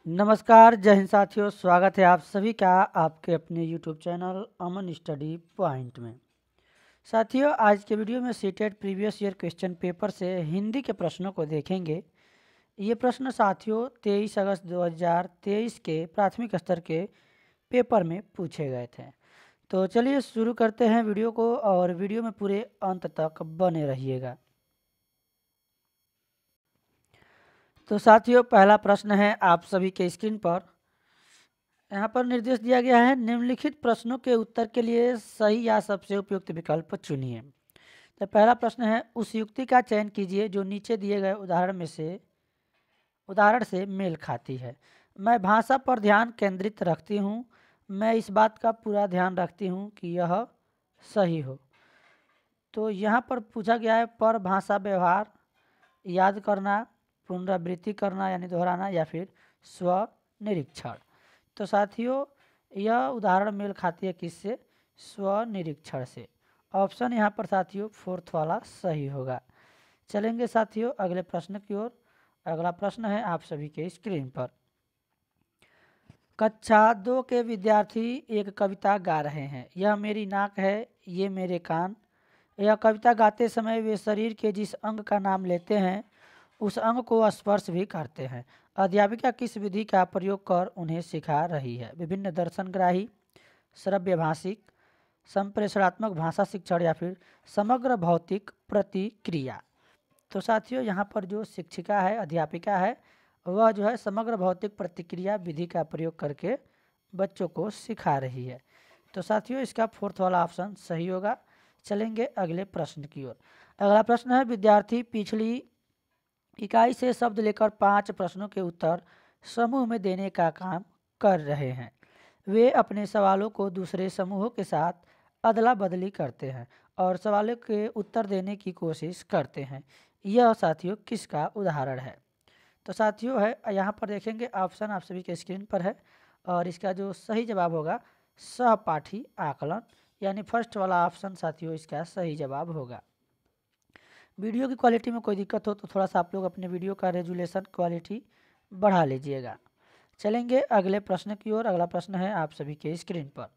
नमस्कार, जय हिंद साथियों। स्वागत है आप सभी का आपके अपने यूट्यूब चैनल अमन स्टडी पॉइंट में। साथियों, आज के वीडियो में CTET previous year question paper से हिंदी के प्रश्नों को देखेंगे। ये प्रश्न साथियों 23 अगस्त 2023 के प्राथमिक स्तर के पेपर में पूछे गए थे। तो चलिए शुरू करते हैं वीडियो को, और वीडियो में पूरे अंत तक बने रहिएगा। तो साथियों, पहला प्रश्न है आप सभी के स्क्रीन पर। यहाँ पर निर्देश दिया गया है, निम्नलिखित प्रश्नों के उत्तर के लिए सही या सबसे उपयुक्त विकल्प चुनिए। तो पहला प्रश्न है, उस युक्ति का चयन कीजिए जो नीचे दिए गए उदाहरण से मेल खाती है। मैं भाषा पर ध्यान केंद्रित रखती हूँ। मैं इस बात का पूरा ध्यान रखती हूँ कि यह सही हो। तो यहाँ पर पूछा गया है पर भाषा व्यवहार, याद करना, पुनरावृत्ति करना यानी दोहराना, या फिर स्व निरीक्षण। तो साथियों, यह उदाहरण मेल खाती है किससे? स्व निरीक्षण से। ऑप्शन यहाँ पर साथियों फोर्थ वाला सही होगा। चलेंगे साथियों अगले प्रश्न की ओर। अगला प्रश्न है आप सभी के स्क्रीन पर। कक्षा 2 के विद्यार्थी एक कविता गा रहे हैं। यह मेरी नाक है, ये मेरे कान। यह कविता गाते समय वे शरीर के जिस अंग का नाम लेते हैं उस अंग को स्पर्श भी करते हैं। अध्यापिका किस विधि का प्रयोग कर उन्हें सिखा रही है? विभिन्न दर्शनग्राही, श्रव्य भाषिक, संप्रेषणात्मक भाषा शिक्षण, या फिर समग्र भौतिक प्रतिक्रिया। तो साथियों, यहाँ पर जो शिक्षिका है, अध्यापिका है, वह जो है समग्र भौतिक प्रतिक्रिया विधि का प्रयोग करके बच्चों को सिखा रही है। तो साथियों, इसका फोर्थ वाला ऑप्शन सही होगा। चलेंगे अगले प्रश्न की ओर। अगला प्रश्न है, विद्यार्थी पिछली इकाई से शब्द लेकर 5 प्रश्नों के उत्तर समूह में देने का काम कर रहे हैं। वे अपने सवालों को दूसरे समूहों के साथ अदला बदली करते हैं और सवालों के उत्तर देने की कोशिश करते हैं। यह साथियों किसका उदाहरण है? तो साथियों है यहाँ पर देखेंगे ऑप्शन आप सभी के स्क्रीन पर है, और इसका जो सही जवाब होगा सहपाठी आकलन, यानी फर्स्ट वाला ऑप्शन साथियों इसका सही जवाब होगा। वीडियो की क्वालिटी में कोई दिक्कत हो तो थोड़ा सा आप लोग अपने वीडियो का रेजुलेशन क्वालिटी बढ़ा लीजिएगा। चलेंगे अगले प्रश्न की ओर। अगला प्रश्न है आप सभी के स्क्रीन पर।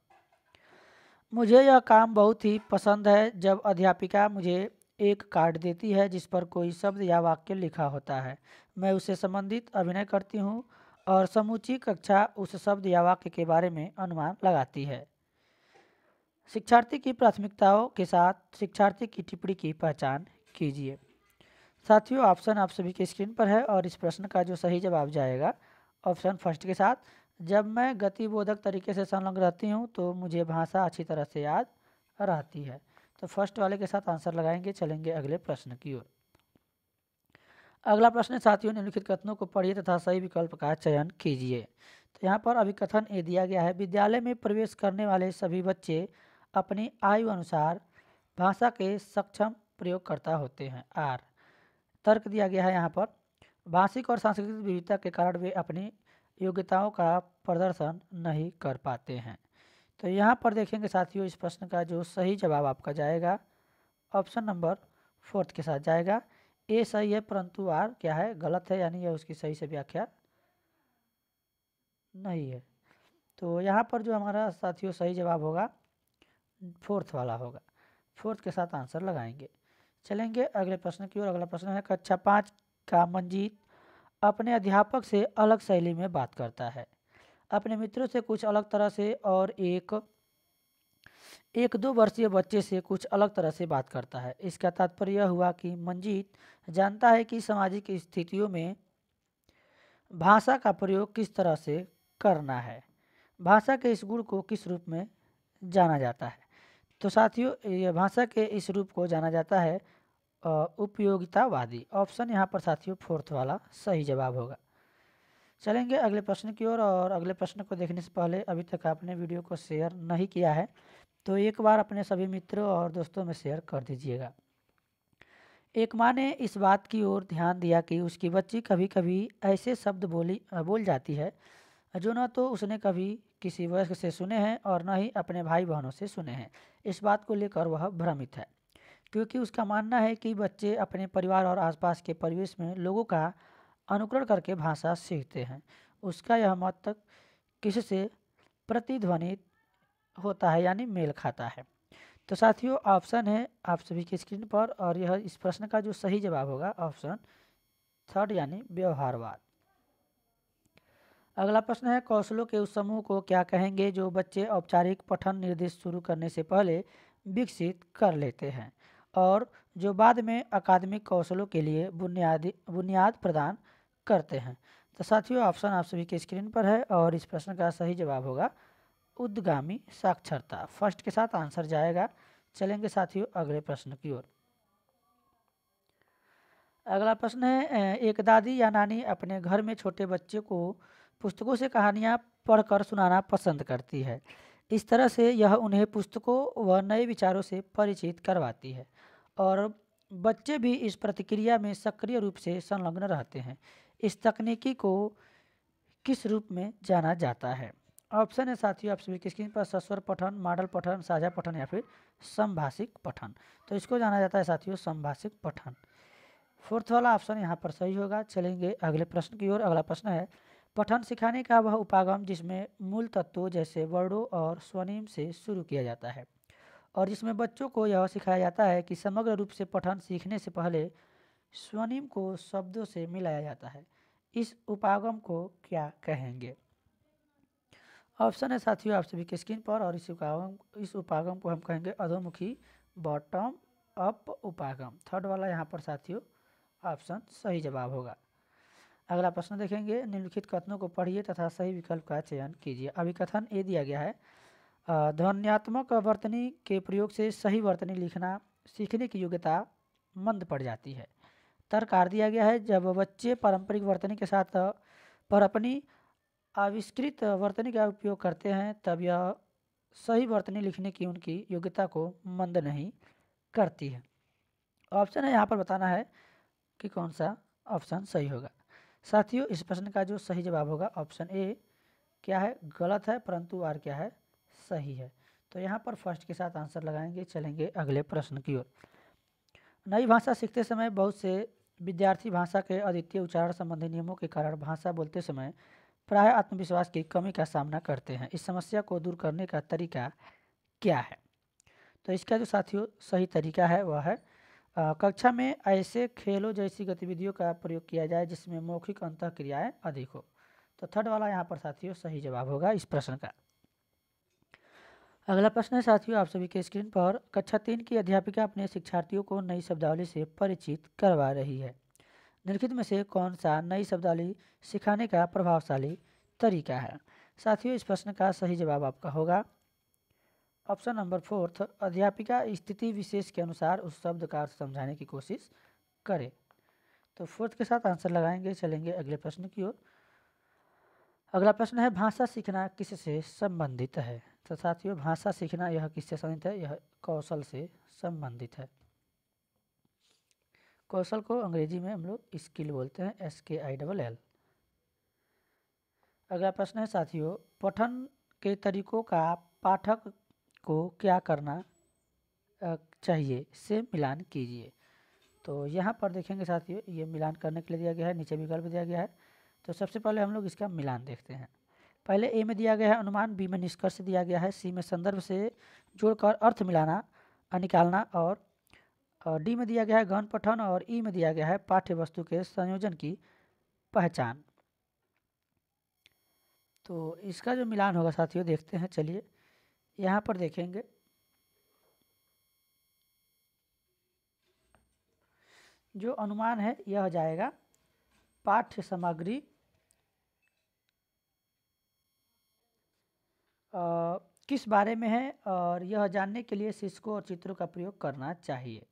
मुझे यह काम बहुत ही पसंद है जब अध्यापिका मुझे एक कार्ड देती है जिस पर कोई शब्द या वाक्य लिखा होता है। मैं उससे संबंधित अभिनय करती हूँ और समूची कक्षा उस शब्द या वाक्य के बारे में अनुमान लगाती है। शिक्षार्थी की प्राथमिकताओं के साथ शिक्षार्थी की टिप्पणी की पहचान कीजिए। साथियों, ऑप्शन आप सभी के स्क्रीन पर है, और इस प्रश्न का जो सही जवाब जाएगा ऑप्शन फर्स्ट के साथ। जब मैं गतिबोधक तरीके से संलग्न रहती हूँ तो मुझे भाषा अच्छी तरह से याद रहती है। तो फर्स्ट वाले के साथ आंसर लगाएंगे। चलेंगे अगले प्रश्न की ओर। अगला प्रश्न साथियों, निम्नलिखित कथनों को पढ़िए तथा सही विकल्प का चयन कीजिए। तो यहाँ पर अभी कथन ये दिया गया है, विद्यालय में प्रवेश करने वाले सभी बच्चे अपनी आयु अनुसार भाषा के सक्षम प्रयोगकर्ता होते हैं। आर तर्क दिया गया है यहाँ पर, भाषिक और सांस्कृतिक विविधता के कारण वे अपनी योग्यताओं का प्रदर्शन नहीं कर पाते हैं। तो यहाँ पर देखेंगे साथियों इस प्रश्न का जो सही जवाब आपका जाएगा ऑप्शन नंबर फोर्थ के साथ जाएगा। ए सही है परंतु आर क्या है? गलत है, यानी यह उसकी सही से व्याख्या नहीं है। तो यहाँ पर जो हमारा साथियों सही जवाब होगा फोर्थ वाला होगा। फोर्थ के साथ आंसर लगाएंगे। चलेंगे अगले प्रश्न की ओर। अगला प्रश्न है, कक्षा 5 का मंजीत अपने अध्यापक से अलग शैली में बात करता है, अपने मित्रों से कुछ अलग तरह से, और एक 2 वर्षीय बच्चे से कुछ अलग तरह से बात करता है। इसका तात्पर्य यह हुआ कि मंजीत जानता है कि सामाजिक स्थितियों में भाषा का प्रयोग किस तरह से करना है। भाषा के इस गुण को किस रूप में जाना जाता है? तो साथियों, यह भाषा के इस रूप को जाना जाता है उपयोगितावादी। ऑप्शन यहाँ पर साथियों फोर्थ वाला सही जवाब होगा। चलेंगे अगले प्रश्न की ओर, और अगले प्रश्न को देखने से पहले अभी तक आपने वीडियो को शेयर नहीं किया है तो एक बार अपने सभी मित्रों और दोस्तों में शेयर कर दीजिएगा। एक माँ ने इस बात की ओर ध्यान दिया कि उसकी बच्ची कभी कभी ऐसे शब्द बोल जाती है जो न तो उसने कभी किसी वयस्क से सुने हैं और न ही अपने भाई बहनों से सुने हैं। इस बात को लेकर वह भ्रमित है क्योंकि उसका मानना है कि बच्चे अपने परिवार और आसपास के परिवेश में लोगों का अनुकरण करके भाषा सीखते हैं। उसका यह मत किससे प्रतिध्वनित होता है यानी मेल खाता है। तो साथियों ऑप्शन है आप सभी की स्क्रीन पर, और यह इस प्रश्न का जो सही जवाब होगा ऑप्शन थर्ड यानी व्यवहारवाद। अगला प्रश्न है कौशलों के उस समूह को क्या कहेंगे जो बच्चे औपचारिक पठन निर्देश शुरू करने से पहले विकसित कर लेते हैं और जो बाद में अकादमिक कौशलों के लिए बुनियाद प्रदान करते हैं। तो साथियों ऑप्शन आप सभी के स्क्रीन पर है और इस प्रश्न का सही जवाब होगा उद्गामी साक्षरता। फर्स्ट के साथ आंसर जाएगा। चलेंगे साथियों अगले प्रश्न की ओर। अगला प्रश्न है एक दादी या नानी अपने घर में छोटे बच्चे को पुस्तकों से कहानियाँ पढ़कर सुनाना पसंद करती है। इस तरह से यह उन्हें पुस्तकों व नए विचारों से परिचित करवाती है और बच्चे भी इस प्रतिक्रिया में सक्रिय रूप से संलग्न रहते हैं। इस तकनीकी को किस रूप में जाना जाता है? ऑप्शन है साथियों आप सभी की स्क्रीन पर सस्वर पठन, मॉडल पठन, साझा पठन या फिर संभाषिक पठन। तो इसको जाना जाता है साथियों संभाषिक पठन। फोर्थ वाला ऑप्शन यहाँ पर सही होगा। चलेंगे अगले प्रश्न की ओर। अगला प्रश्न है पठन सिखाने का वह उपागम जिसमें मूल तत्वों जैसे वर्डों और स्वनिम से शुरू किया जाता है और जिसमें बच्चों को यह सिखाया जाता है कि समग्र रूप से पठन सीखने से पहले स्वनिम को शब्दों से मिलाया जाता है, इस उपागम को क्या कहेंगे? ऑप्शन है साथियों आप सभी की स्क्रीन पर और इस उपागम को हम कहेंगे अधोमुखी बॉटम अप उपागम। थर्ड वाला यहाँ पर साथियों ऑप्शन सही जवाब होगा। अगला प्रश्न देखेंगे निम्नलिखित कथनों को पढ़िए तथा सही विकल्प का चयन कीजिए। अभिकथन ए दिया गया है ध्वन्यात्मक वर्तनी के प्रयोग से सही वर्तनी लिखना सीखने की योग्यता मंद पड़ जाती है। तर्क आर दिया गया है जब बच्चे पारंपरिक वर्तनी के साथ पर अपनी आविष्कृत वर्तनी का उपयोग करते हैं तब यह सही वर्तनी लिखने की उनकी योग्यता को मंद नहीं करती है। ऑप्शन है यहाँ पर बताना है कि कौन सा ऑप्शन सही होगा। साथियों इस प्रश्न का जो सही जवाब होगा ऑप्शन ए क्या है गलत है, परंतु आर क्या है सही है। तो यहाँ पर फर्स्ट के साथ आंसर लगाएंगे। चलेंगे अगले प्रश्न की ओर। नई भाषा सीखते समय बहुत से विद्यार्थी भाषा के अद्वितीय उच्चारण संबंधी नियमों के कारण भाषा बोलते समय प्राय आत्मविश्वास की कमी का सामना करते हैं। इस समस्या को दूर करने का तरीका क्या है? तो इसका जो साथियों सही तरीका है वह है कक्षा में ऐसे खेलों जैसी गतिविधियों का प्रयोग किया जाए जिसमें मौखिक अंतः क्रियाएं अधिक हो। तो थर्ड वाला यहाँ पर साथियों सही जवाब होगा इस प्रश्न का। अगला प्रश्न है साथियों आप सभी के स्क्रीन पर कक्षा 3 की अध्यापिका अपने शिक्षार्थियों को नई शब्दावली से परिचित करवा रही है। निम्नलिखित में से कौन सा नई शब्दावली सिखाने का प्रभावशाली तरीका है? साथियों इस प्रश्न का सही जवाब आपका होगा ऑप्शन नंबर फोर्थ अध्यापिका स्थिति विशेष के अनुसार उस शब्द का अर्थ समझाने की कोशिश करे। तो फोर्थ के साथ आंसर लगाएंगे। चलेंगे अगले प्रश्न की ओर। अगला प्रश्न है भाषा सीखना किससे संबंधित है? तो साथियों भाषा सीखना यह किससे संबंधित है? यह कौशल से संबंधित है। कौशल को अंग्रेजी में हम लोग स्किल बोलते हैं, SKILL। अगला प्रश्न है साथियों पठन के तरीकों का पाठक को क्या करना चाहिए से मिलान कीजिए। तो यहाँ पर देखेंगे साथियों ये मिलान करने के लिए दिया गया है, नीचे विकल्प दिया गया है। तो सबसे पहले हम लोग इसका मिलान देखते हैं। पहले ए में दिया गया है अनुमान, बी में निष्कर्ष दिया गया है, सी में संदर्भ से जोड़कर अर्थ मिलाना निकालना और डी में दिया गया है गहन पठन और ई में दिया गया है पाठ्य वस्तु के संयोजन की पहचान। तो इसका जो मिलान होगा साथियों देखते हैं। चलिए यहाँ पर देखेंगे जो अनुमान है यह जाएगा पाठ्य सामग्री किस बारे में है और यह जानने के लिए शीर्षकों और चित्रों का प्रयोग करना चाहिए।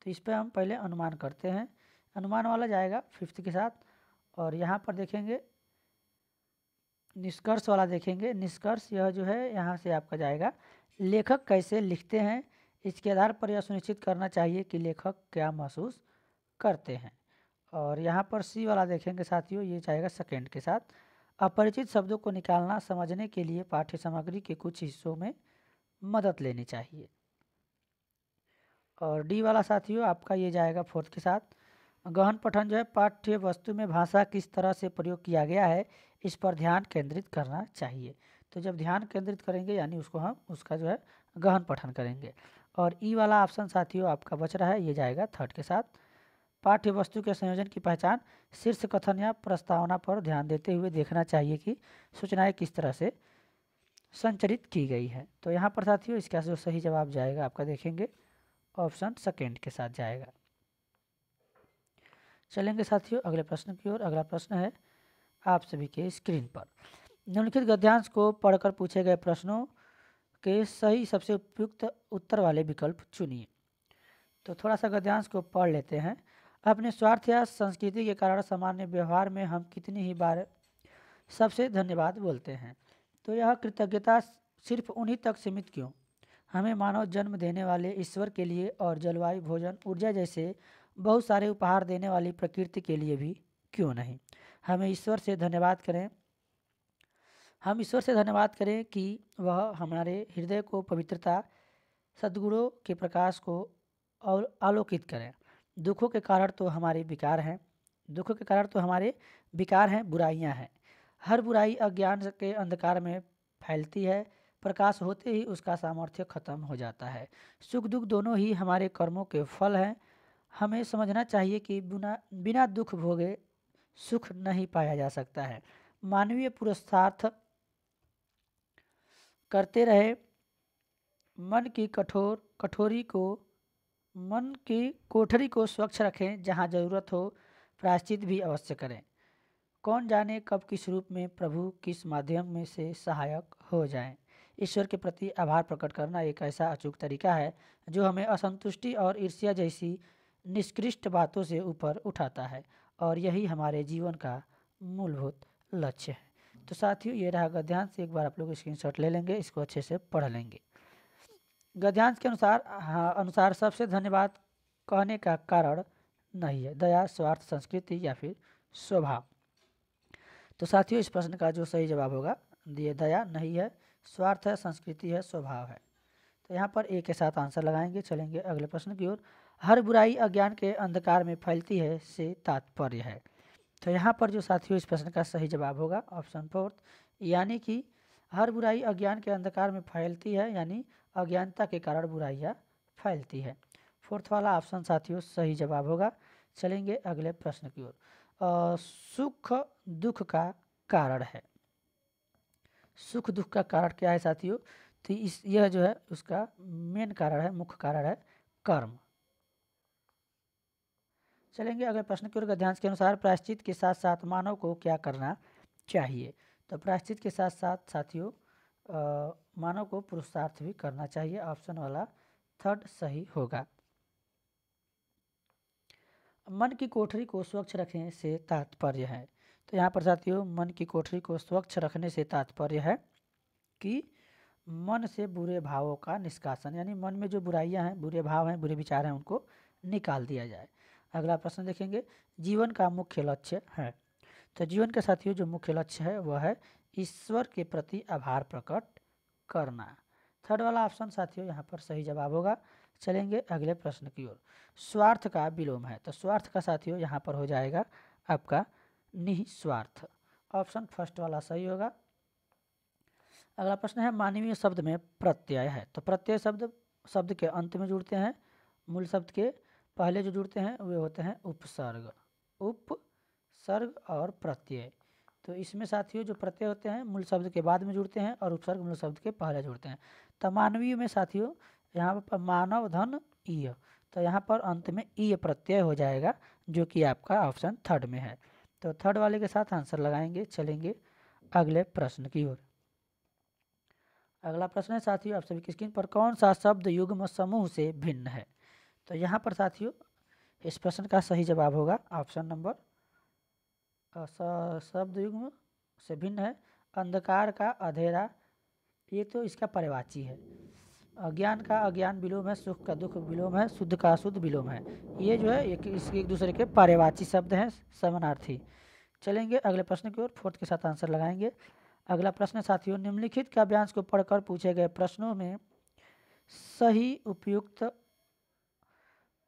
तो इस पर हम पहले अनुमान करते हैं। अनुमान वाला जाएगा फिफ्थ के साथ और यहाँ पर देखेंगे निष्कर्ष वाला देखेंगे। निष्कर्ष यह जो है यहाँ से आपका जाएगा लेखक कैसे लिखते हैं, इसके आधार पर यह सुनिश्चित करना चाहिए कि लेखक क्या महसूस करते हैं। और यहाँ पर सी वाला देखेंगे साथियों ये जाएगा सेकेंड के साथ अपरिचित शब्दों को निकालना समझने के लिए पाठ्य सामग्री के कुछ हिस्सों में मदद लेनी चाहिए। और डी वाला साथियों आपका ये जाएगा फोर्थ के साथ गहन पठन जो है पाठ्य वस्तु में भाषा किस तरह से प्रयोग किया गया है इस पर ध्यान केंद्रित करना चाहिए। तो जब ध्यान केंद्रित करेंगे यानी उसको हम उसका जो है गहन पठन करेंगे। और ई वाला ऑप्शन साथियों आपका बच रहा है, ये जाएगा थर्ड के साथ। पाठ्य वस्तु के संयोजन की पहचान शीर्ष कथन या प्रस्तावना पर ध्यान देते हुए देखना चाहिए कि सूचनाएं किस तरह से संचरित की गई है। तो यहाँ पर साथियों इसका जो सही जवाब जाएगा आपका देखेंगे ऑप्शन सेकेंड के साथ जाएगा। चलेंगे साथियों अगले प्रश्न की ओर। अगला प्रश्न है आप सभी के स्क्रीन पर। निम्नलिखित गद्यांश को पढ़कर पूछे गए प्रश्नों के सही सबसे उपयुक्त उत्तर वाले विकल्प चुनिए। तो थोड़ा सा गद्यांश को पढ़ लेते हैं। अपने स्वार्थ या संस्कृति के कारण सामान्य व्यवहार में हम कितनी ही बार सबसे धन्यवाद बोलते हैं। तो यह कृतज्ञता सिर्फ उन्हीं तक सीमित क्यों? हमें मानव जन्म देने वाले ईश्वर के लिए और जलवायु, भोजन, ऊर्जा जैसे बहुत सारे उपहार देने वाली प्रकृति के लिए भी क्यों नहीं? हम ईश्वर से धन्यवाद करें कि वह हमारे हृदय को पवित्रता, सद्गुणों के प्रकाश को आलोकित करें। दुखों के कारण तो हमारे विकार हैं, बुराइयां हैं। हर बुराई अज्ञान के अंधकार में फैलती है, प्रकाश होते ही उसका सामर्थ्य खत्म हो जाता है। सुख दुख दोनों ही हमारे कर्मों के फल हैं। हमें समझना चाहिए कि बिना दुख भोगे सुख नहीं पाया जा सकता है। मानवीय पुरुषार्थ करते रहे, मन की कोठरी को स्वच्छ रखें, जहाँ जरूरत हो प्रायश्चित भी अवश्य करें। कौन जाने कब किस रूप में प्रभु किस माध्यम में से सहायक हो जाएं। ईश्वर के प्रति आभार प्रकट करना एक ऐसा अचूक तरीका है जो हमें असंतुष्टि और ईर्ष्या जैसी निष्कृष्ट बातों से ऊपर उठाता है, और यही हमारे जीवन का मूलभूत लक्ष्य है। तो साथियों ये रहा गद्यांश, एक बार आप लोग स्क्रीनशॉट ले लेंगे, इसको अच्छे से पढ़ लेंगे। गद्यांश के अनुसार सबसे धन्यवाद कहने का कारण नहीं है दया, स्वार्थ, संस्कृति या फिर स्वभाव। तो साथियों इस प्रश्न का जो सही जवाब होगा, ये दया नहीं है, स्वार्थ है, संस्कृति है, स्वभाव है। तो यहाँ पर ए के साथ आंसर लगाएंगे। चलेंगे अगले प्रश्न की ओर। हर बुराई अज्ञान के अंधकार में फैलती है से तात्पर्य है। तो यहाँ पर जो साथियों इस प्रश्न का सही जवाब होगा ऑप्शन फोर्थ, यानी कि हर बुराई अज्ञान के अंधकार में फैलती है, यानी अज्ञानता के कारण बुराइयाँ फैलती है। फोर्थ वाला ऑप्शन साथियों सही जवाब होगा। चलेंगे अगले प्रश्न की ओर। सुख दुख का कारण है। सुख दुख का कारण क्या है साथियों? तो यह जो है उसका मेन कारण है, मुख्य कारण है कर्म। चलेंगे अगले प्रश्न की ओर। गद्यांश के अनुसार प्रायश्चित के साथ साथ मानव को क्या करना चाहिए? तो प्रायश्चित के साथ साथ साथियों मानव को पुरुषार्थ भी करना चाहिए। ऑप्शन वाला थर्ड सही होगा। मन की कोठरी को स्वच्छ रखने से तात्पर्य है। तो यहाँ पर साथियों मन की कोठरी को स्वच्छ रखने से तात्पर्य है कि मन से बुरे भावों का निष्कासन, यानी मन में जो बुराइयां हैं, बुरे भाव हैं, बुरे विचार हैं, उनको निकाल दिया जाए। अगला प्रश्न देखेंगे, जीवन का मुख्य लक्ष्य है। तो जीवन के साथियों जो मुख्य लक्ष्य है वह है ईश्वर के प्रति आभार प्रकट करना। थर्ड वाला ऑप्शन साथियों यहाँ पर सही जवाब होगा। चलेंगे अगले प्रश्न की ओर। स्वार्थ का विलोम है। तो स्वार्थ का साथियों यहाँ पर हो जाएगा आपका निस्वार्थ। ऑप्शन फर्स्ट वाला सही होगा। अगला प्रश्न है मानवीय शब्द में प्रत्यय है। तो प्रत्यय शब्द के अंत में जुड़ते हैं, मूल शब्द के पहले जो जुड़ते हैं वे होते हैं उपसर्ग और प्रत्यय। तो इसमें साथियों जो प्रत्यय होते हैं मूल शब्द के बाद में जुड़ते हैं और उपसर्ग मूल शब्द के पहले जुड़ते हैं। तो मानवीय में साथियों यहाँ पर मानव धन ईय, तो यहाँ पर अंत में ईय प्रत्यय हो जाएगा, जो कि आपका ऑप्शन थर्ड में है। तो थर्ड वाले के साथ आंसर लगाएंगे। चलेंगे अगले प्रश्न की ओर। अगला प्रश्न है साथियों आप सभी की स्क्रीन पर, कौन सा शब्द युग्म समूह से भिन्न है? तो यहाँ पर साथियों इस प्रश्न का सही जवाब होगा ऑप्शन नंबर शब्द युग्म से भिन्न है अंधकार का अंधेरा, ये तो इसका पर्यायवाची है। अज्ञान का अज्ञान विलोम है, सुख का दुख विलोम है, शुद्ध का अशुद्ध विलोम है। ये जो है एक दूसरे के पर्यायवाची शब्द हैं, समानार्थी। चलेंगे अगले प्रश्न की ओर। फोर्थ के साथ आंसर लगाएंगे। अगला प्रश्न साथियों, निम्नलिखित काव्यांश को पढ़कर पूछे गए प्रश्नों में सही उपयुक्त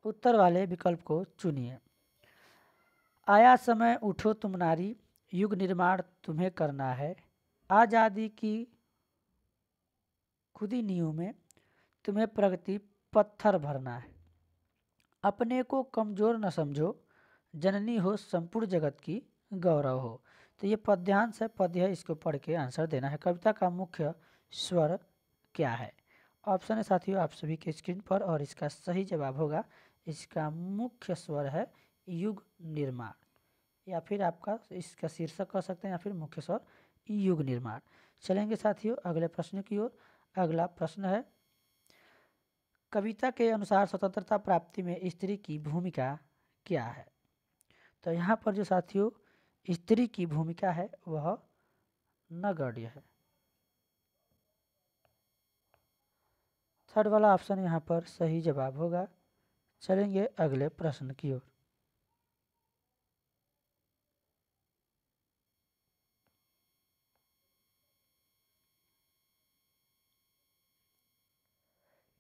उत्तर वाले विकल्प को चुनिए। आया समय उठो तुम नारी, युग निर्माण तुम्हें करना है। आज़ादी की खुदी नींव में तुम्हें प्रगति पत्थर भरना है। अपने को कमज़ोर न समझो, जननी हो संपूर्ण जगत की गौरव हो। तो ये पद्यांश है, पद्य है, इसको पढ़ के आंसर देना है। कविता का मुख्य स्वर क्या है? ऑप्शन है साथियों आप सभी के स्क्रीन पर, और इसका सही जवाब होगा, इसका मुख्य स्वर है युग निर्माण, या फिर आपका इसका शीर्षक कह सकते हैं, या फिर मुख्य स्वर युग निर्माण। चलेंगे साथियों अगले प्रश्न की ओर। अगला प्रश्न है, कविता के अनुसार स्वतंत्रता प्राप्ति में स्त्री की भूमिका क्या है? तो यहाँ पर जो साथियों स्त्री की भूमिका है वह नगण्य है। थर्ड वाला ऑप्शन यहाँ पर सही जवाब होगा। चलेंगे अगले प्रश्न की ओर।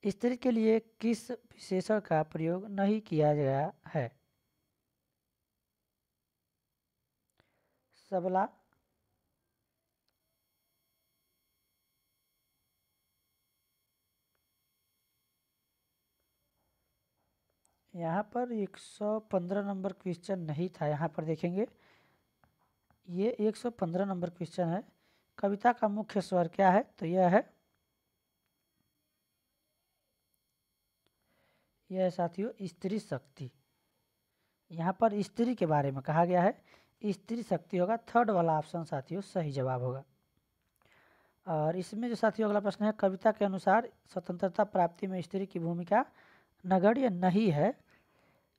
स्त्री के लिए किस विशेषण का प्रयोग नहीं किया गया है? सबला, यहाँ पर 115 नंबर क्वेश्चन नहीं था। यहाँ पर देखेंगे ये 115 नंबर क्वेश्चन है। कविता का मुख्य स्वर क्या है? तो यह है साथियों स्त्री शक्ति। यहाँ पर स्त्री के बारे में कहा गया है, स्त्री शक्ति होगा। थर्ड वाला ऑप्शन साथियों सही जवाब होगा। और इसमें जो साथियों अगला प्रश्न है, कविता के अनुसार स्वतंत्रता प्राप्ति में स्त्री की भूमिका नगण्य नहीं है।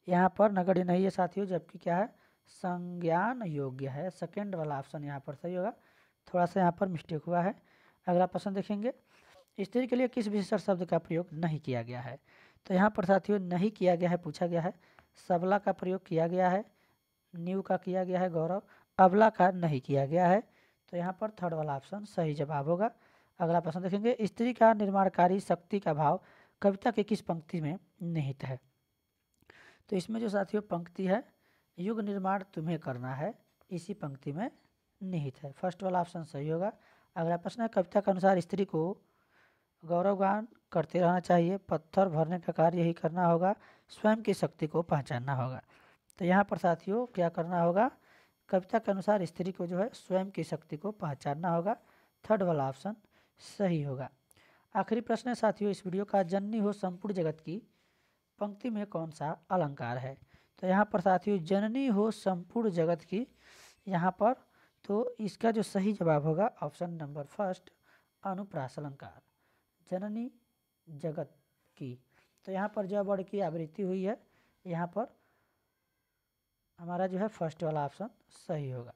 यहाँ पर नगण्य नहीं है साथियों, जबकि क्या है संज्ञान योग्य है। सेकेंड वाला ऑप्शन यहाँ पर सही होगा। थोड़ा सा यहाँ पर मिस्टेक हुआ है। अगला प्रश्न देखेंगे, स्त्री के लिए किस विशेषण शब्द का प्रयोग नहीं किया गया है? तो यहाँ पर साथियों नहीं किया गया है, पूछा गया है। सबला का प्रयोग किया गया है, नींव का किया गया है गौरव, अबला का नहीं किया गया है। तो यहाँ पर थर्ड वाला ऑप्शन सही जवाब होगा। अगला प्रश्न देखेंगे, स्त्री का निर्माणकारी शक्ति का भाव कविता के किस पंक्ति में निहित है? तो इसमें जो साथियों पंक्ति है, युग निर्माण तुम्हें करना है, इसी पंक्ति में निहित है। फर्स्ट वाला ऑप्शन सही होगा। अगला प्रश्न है, कविता के अनुसार स्त्री को गौरवगान करते रहना चाहिए, पत्थर भरने का कार्य यही करना होगा, स्वयं की शक्ति को पहचानना होगा। तो यहाँ पर साथियों क्या करना होगा? कविता के अनुसार स्त्री को जो है स्वयं की शक्ति को पहचानना होगा। थर्ड वाला ऑप्शन सही होगा। आखिरी प्रश्न है साथियों इस वीडियो का, जननी हो संपूर्ण जगत की पंक्ति में कौन सा अलंकार है? तो यहाँ पर साथियों जननी हो संपूर्ण जगत की, यहाँ पर तो इसका जो सही जवाब होगा ऑप्शन नंबर फर्स्ट अनुप्रास अलंकार, जननी जगत की। तो यहाँ पर जब वर्ड की आवृत्ति हुई है, यहाँ पर हमारा जो है फर्स्ट वाला ऑप्शन सही होगा।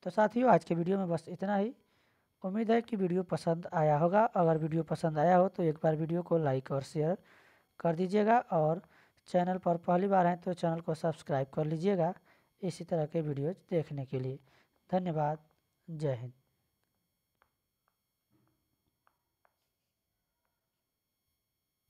तो साथियों आज के वीडियो में बस इतना ही। उम्मीद है कि वीडियो पसंद आया होगा। अगर वीडियो पसंद आया हो तो एक बार वीडियो को लाइक और शेयर कर दीजिएगा, और चैनल पर पहली बार हैं तो चैनल को सब्सक्राइब कर लीजिएगा इसी तरह के वीडियोज देखने के लिए। धन्यवाद। जय हिंद।